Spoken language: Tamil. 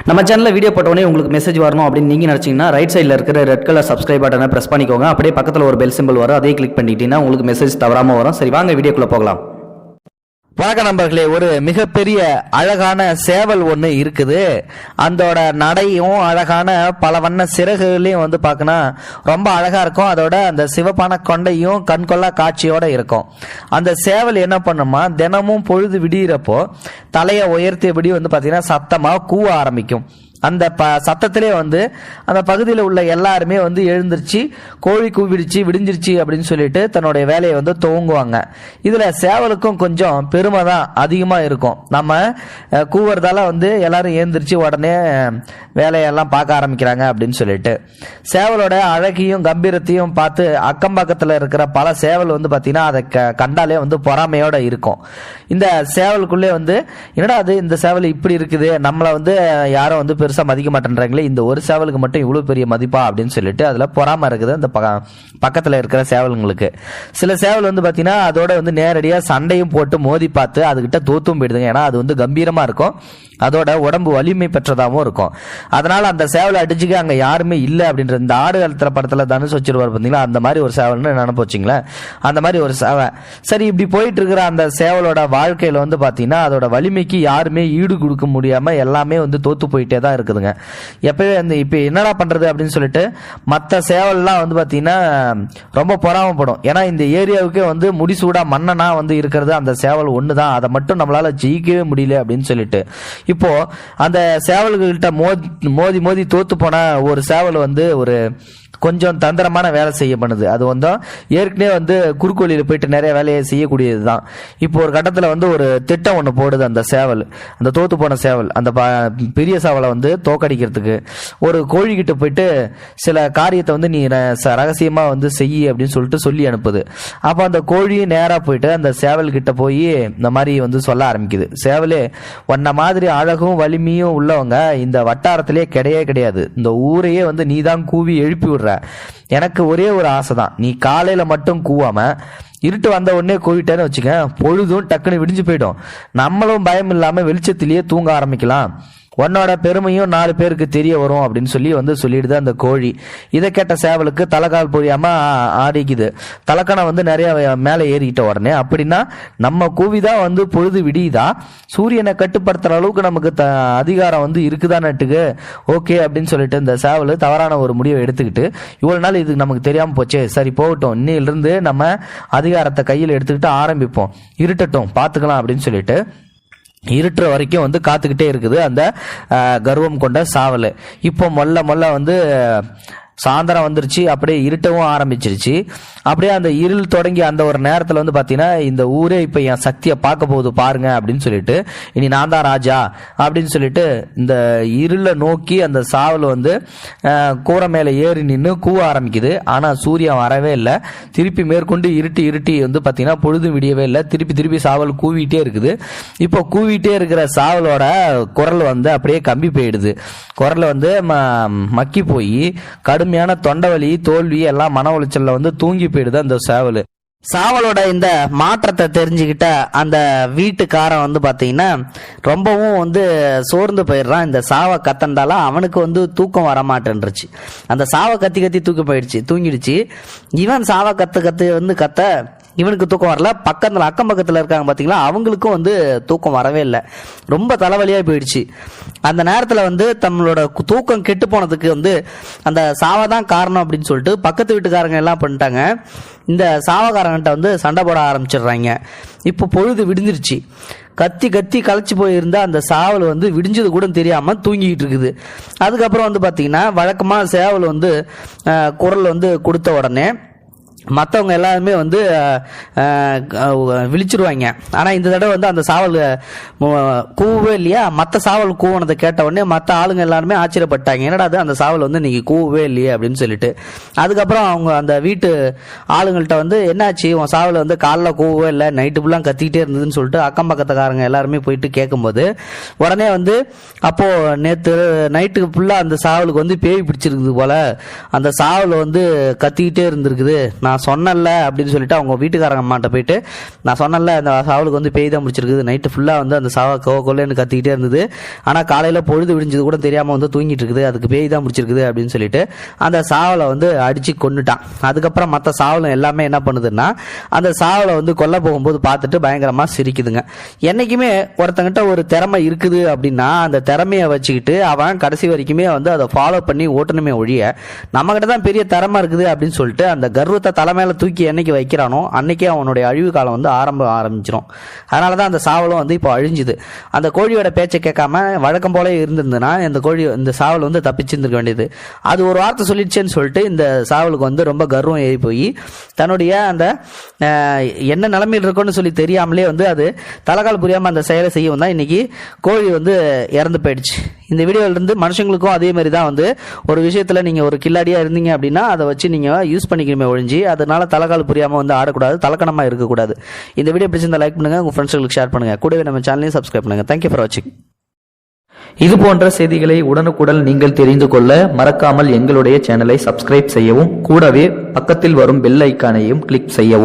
நம்ம சேனலில் வீடியோ போட்டோடனே உங்களுக்கு மெசேஜ் வரணும் அப்படின்னு நீங்கள் நினச்சிங்கன்னா ரைட் சைடில் இருக்கிற ரெட் கலர் சப்ஸ்கிரைப் பட்டனை ப்ரெஸ் பண்ணிக்கோங்க. அப்படியே பக்கத்தில் ஒரு பெல் சிம்பிள் வரும், அதே கிளிக் பண்ணிட்டீங்கன்னா உங்களுக்கு மெசேஜ் தவறாமல் வரும். சரி, வாங்க வீடியோக்குள்ளே போகலாம். வணக்க நண்பர்களே, ஒரு மிகப்பெரிய அழகான சேவல் ஒன்று இருக்குது. அதோட நடையும் அழகான பல வண்ண சிறகுகளையும் பார்க்கணும் ரொம்ப அழகா இருக்கும். அதோட அந்த சிவப்பான கொண்டையும் கண்கொள்ளா காட்சியோட இருக்கும். அந்த சேவல் என்ன பண்ணுமா, தினமும் பொழுது விடியிறப்போ தலையை உயர்த்தியபடி பார்த்தீங்கன்னா சத்தமா கூவ ஆரம்பிக்கும். அந்த சத்தத்திலே அந்த பகுதியில் உள்ள எல்லாருமே எழுந்திருச்சு கோழி கூவிடுச்சு விடிஞ்சிருச்சு அப்படின்னு சொல்லிட்டு தன்னுடைய வேலையை துவங்குவாங்க. இதுல சேவலுக்கும் கொஞ்சம் பெருமை தான் அதிகமா இருக்கும். நம்ம கூவுறதால எல்லாரும் எழுந்திருச்சு உடனே வேலையெல்லாம் பார்க்க ஆரம்பிக்கிறாங்க அப்படின்னு சொல்லிட்டு சேவலோட அழகையும் கம்பீரத்தையும் பார்த்து அக்கம் பக்கத்துல இருக்கிற பல சேவல் பார்த்தீங்கன்னா அதை கண்டாலே பொறாமையோட இருக்கும். இந்த சேவலுக்குள்ளே என்னடா அது, இந்த சேவல் இப்படி இருக்குது, நம்மளை யாரும் பெருசா மதிக்க மாட்டேன்றாங்களே, இந்த ஒரு சேவலுக்கு மட்டும் இவ்வளவு பெரிய மதிப்பா அப்படின்னு சொல்லிட்டு அதுல பொறாம இருக்குது அந்த பக்கத்துல இருக்கிற சேவலுங்களுக்கு. சில சேவல் பாத்தீங்கன்னா அதோட நேரடியா சண்டையும் போட்டு மோதி பார்த்து அதுகிட்ட தோத்தும் போயிடுதுங்க. ஏன்னா அது கம்பீரமா இருக்கும், அதோட உடம்பு வலிமை பெற்றதாகவும் இருக்கும். அதனால அந்த சேவலை அடிச்சுக்க அங்க யாருமே இல்லை அப்படின்ற இந்த ஆடு காலத்துல படத்துல தனுஷ் வச்சிருவார் பார்த்தீங்களா, அந்த மாதிரி ஒரு சேவல்னு நினைப்பு வச்சிங்களேன். அந்த மாதிரி ஒரு சேவை. சரி, இப்படி போயிட்டு இருக்கிற அந்த சேவலோட வாழ்க்கையில பாத்தீங்கன்னா அதோட வலிமைக்கு யாருமே ஈடு கொடுக்க முடியாம எல்லாமே தோத்து போயிட்டே தான் இருக்குதுங்க. எப்பவே இப்ப என்னடா பண்றது அப்படின்னு சொல்லிட்டு மற்ற சேவல்லாம் பாத்தீங்கன்னா ரொம்ப பொறாமப்படும். ஏன்னா இந்த ஏரியாவுக்கே முடிசூடா மன்னனா இருக்கிறது அந்த சேவல் ஒண்ணுதான், அதை மட்டும் நம்மளால ஜெயிக்கவே முடியல அப்படின்னு சொல்லிட்டு இப்போ அந்த சேவல்கிட்ட மோதி மோதி தோத்து போன ஒரு சேவல் ஒரு கொஞ்சம் தந்திரமான வேலை செய்ய பண்ணுது. அது ஏற்கனவே குறுக்கோளியில் போயிட்டு நிறைய வேலையை செய்யக்கூடியது தான். இப்போ ஒரு கட்டத்தில் ஒரு திட்டம் ஒன்று போடுது அந்த சேவல், அந்த தோத்து போன சேவல் அந்த பெரிய சேவலை தோக்கடிக்கிறதுக்கு ஒரு கோழிக்கிட்ட போயிட்டு சில காரியத்தை நீ ரகசியமா செய்ய அப்படின்னு சொல்லிட்டு சொல்லி அனுப்புது. அப்போ அந்த கோழியும் நேராக போயிட்டு அந்த சேவல் கிட்ட போய் இந்த மாதிரி சொல்ல ஆரம்பிக்குது. சேவலே, உன்ன மாதிரி அழகும் வலிமையும் உள்ளவங்க இந்த வட்டாரத்திலே கிடையாது, இந்த ஊரையே நீ தான் கூவி எழுப்பி விடுற. எனக்கு ஒரே ஒரு ஆசை தான், நீ காலையில மட்டும் கூவாம இருட்டு வந்த உடனே கூவிட்டேன்னு வச்சுக்க, பொழுதும் டக்குன்னு விடிஞ்சு போயிடும், நம்மளும் பயம் இல்லாம வெளிச்சத்திலேயே தூங்க ஆரம்பிக்கலாம், உன்னோட பெருமையும் 4 பேருக்கு தெரிய வரும் அப்படின்னு சொல்லிடுது அந்த கோழி. இதை கேட்ட சேவலுக்கு தலைக்கால் புரியாம ஆடிக்குது. தலைக்கணம் நிறைய மேலே ஏறிக்கிட்ட உடனே, அப்படின்னா நம்ம கூவிதான் பொழுது விடியுதா, சூரியனை கட்டுப்படுத்துற அளவுக்கு நமக்கு அதிகாரம் இருக்குதான்னுட்டுக்கு ஓகே அப்படின்னு சொல்லிட்டு இந்த சேவல் தவறான ஒரு முடிவை எடுத்துக்கிட்டு, இவ்வளவு நாள் இது நமக்கு தெரியாம போச்சே, சரி போகட்டும், இன்னிலிருந்து நம்ம அதிகாரத்தை கையில் எடுத்துக்கிட்டு ஆரம்பிப்போம், இருட்டட்டும் பார்த்துக்கலாம் அப்படின்னு சொல்லிட்டு இருட்டுற வரைக்கும் காத்துக்கிட்டே இருக்குது அந்த கர்வம் கொண்ட சாவல். இப்போ மொல்ல சாயந்தரம் வந்துருச்சு, அப்படியே இருட்டவும் ஆரம்பிச்சிருச்சு. அப்படியே அந்த இருள் தொடங்கி அந்த ஒரு நேரத்தில் பாத்தீங்கன்னா இந்த ஊரே இப்ப என் சக்தியை பார்க்க போகுது பாருங்க அப்படின்னு சொல்லிட்டு, இனி நான் தான் ராஜா அப்படின்னு சொல்லிட்டு இந்த இருளை நோக்கி அந்த சாவல் கூரை மேல ஏறி நின்று கூவ ஆரம்பிக்குது. ஆனா சூரியன் வரவே இல்லை. திருப்பி மேற்கொண்டு இருட்டி பாத்தீங்கன்னா பொழுது விடியவே இல்லை. திருப்பி சாவல் கூவிட்டே இருக்குது. இப்போ கூவிட்டே இருக்கிற சாவலோட குரல் அப்படியே கம்பி போயிடுது. குரல் மக்கி போய் கடுமையான தொண்டவலி தோல்வி எல்லாம் மன உளைச்சல்ல தூங்கி போயிடுது அந்த சேவல். சாவலோட இந்த மாற்றத்தை தெரிஞ்சுக்கிட்ட அந்த வீட்டுக்காரன் பாத்தீங்கன்னா ரொம்பவும் சோர்ந்து போயிடுறான். இந்த சாவை கத்தண்டால அவனுக்கு தூக்கம் வரமாட்டேன்ருச்சு. அந்த சாவை கத்தி தூங்கிடுச்சு. இவன் சாவை கத்த இவனுக்கு தூக்கம் வரல. அக்கம் பக்கத்துல இருக்காங்க பாத்தீங்களா, அவங்களுக்கும் தூக்கம் வரவே இல்லை. ரொம்ப தலைவலியா போயிடுச்சு. அந்த நேரத்துல தங்களோட தூக்கம் கெட்டு போனதுக்கு அந்த சாவைதான் காரணம் அப்படின்னு சொல்லிட்டு பக்கத்து வீட்டுக்காரங்க எல்லாம் பண்ணிட்டாங்க, இந்த சாவக்காரங்கிட்ட சண்டை போட ஆரம்பிச்சிடுறாங்க. இப்போ பொழுது விடிஞ்சிருச்சு. கத்தி களைச்சு போயிருந்தா அந்த சாவல் விடிஞ்சது கூட தெரியாம தூங்கிட்டு இருக்குது. அதுக்கப்புறம் பாத்தீங்கன்னா வழக்கமா சேவல் குரல் கொடுத்த உடனே மற்றவங்க எல்லாருமே விழிச்சிருவாங்க. ஆனால் இந்த தடவை அந்த சாவல் கூவவே இல்லையா. மற்ற சாவல் கூவனதை கேட்ட உடனே மற்ற ஆளுங்க எல்லாருமே ஆச்சரியப்பட்டாங்க, என்னடா அது அந்த சாவல் இன்னைக்கு கூவவே இல்லையே அப்படின்னு சொல்லிட்டு. அதுக்கப்புறம் அவங்க அந்த வீட்டு ஆளுங்கள்ட்ட என்னாச்சு, உன் சாவல் காலைல கூவவே இல்லை, நைட்டு ஃபுல்லாக கத்திக்கிட்டே இருந்ததுன்னு சொல்லிட்டு அக்கம் பக்கத்துக்காரங்க எல்லாருமே போயிட்டு கேட்கும்போது உடனே அப்போ நேற்று நைட்டுக்கு ஃபுல்லாக அந்த சாவலுக்கு பேய் பிடிச்சிருக்குது போல, அந்த சாவல் கத்திக்கிட்டே இருந்திருக்குது, நான் நான் சொன்னல அப்படின்னு சொல்லிட்டு அவங்க வீட்டுக்காரங்க அம்மாட்ட போயிட்டு நான் சொன்னல அந்த சாவலுக்கு வந்து பேய் தான் முடிச்சிருக்குது, நைட்டு ஃபுல்லாக வந்து அந்த சாவை கொல்லேன்னு கத்திக்கிட்டே இருந்தது, ஆனால் காலையில் பொழுது விடிஞ்சது கூட தெரியாமல் வந்து தூங்கிட்டு இருக்குது, அதுக்கு பேய் தான் முடிச்சிருக்குது அப்படின்னு சொல்லிட்டு அந்த சாவலை வந்து அடித்து கொன்னுட்டான். அதுக்கப்புறம் மற்ற சாவலும் எல்லாமே என்ன பண்ணுதுன்னா அந்த சாவலை வந்து கொல்ல போகும்போது பார்த்துட்டு பயங்கரமாக சிரிக்குதுங்க. என்றைக்குமே ஒருத்தங்கிட்ட ஒரு திறமை இருக்குது அப்படின்னா அந்த திறமையை வச்சுக்கிட்டு அவன் கடைசி வரைக்குமே வந்து அதை ஃபாலோ பண்ணி ஓட்டணுமே ஒழிய நம்மகிட்ட தான் பெரிய திறமை இருக்குது அப்படின்னு சொல்லிட்டு அந்த கர்வத்தை தலைமையில தூக்கி என்னைக்கு வைக்கிறானோ அன்னைக்கே அவனுடைய அழிவு காலம் வந்து ஆரம்பிச்சிடும். அதனால தான் அந்த சாவலும் வந்து இப்போ அழிஞ்சுது. அந்த கோழியோட பேச்சை கேட்காம வழக்கம் போல இருந்திருந்ததுன்னா இந்த சாவல் வந்து தப்பிச்சிருந்துருக்க வேண்டியது. அது ஒரு வார்த்தை சொல்லிடுச்சேன்னு சொல்லிட்டு இந்த சாவலுக்கு வந்து ரொம்ப கர்வம் ஏறி போய் தன்னுடைய அந்த என்ன நிலைமையில் இருக்குன்னு சொல்லி தெரியாமலே வந்து அது தலைகால் புரியாமல் அந்த செயலை செய்யவும் தான் இன்னைக்கு கோழி வந்து இறந்து போயிடுச்சு. இந்த வீடியோவிலிருந்து மனுஷங்களுக்கும் அதே மாதிரி தான் வந்து ஒரு விஷயத்தில் நீங்கள் ஒரு கில்லாடியாக இருந்தீங்க அப்படின்னா அதை வச்சு நீங்கள் யூஸ் பண்ணிக்கணுமே ஒழிஞ்சு அதனால தலைகால் புரியாமல் வந்து ஆடக்கூடாது, தலக்கணமாக இருக்கக்கூடாது. இந்த வீடியோ பிடிச்சிருந்தா லைக் பண்ணுங்கள், உங்கள் ஃப்ரெண்ட்ஸ்களுக்கு ஷேர் பண்ணுங்கள், கூடவே நம்ம சேனலையும் சப்ஸ்கிரைப் பண்ணுங்கள். தேங்க்யூ ஃபார் வாட்சிங். இது போன்ற செய்திகளை உடனுக்குடன் நீங்கள் தெரிந்து கொள்ள மறக்காமல் எங்களுடைய சேனலை சப்ஸ்கிரைப் செய்யவும், கூடவே பக்கத்தில் வரும் பெல் ஐக்கானையும் கிளிக் செய்யவும்.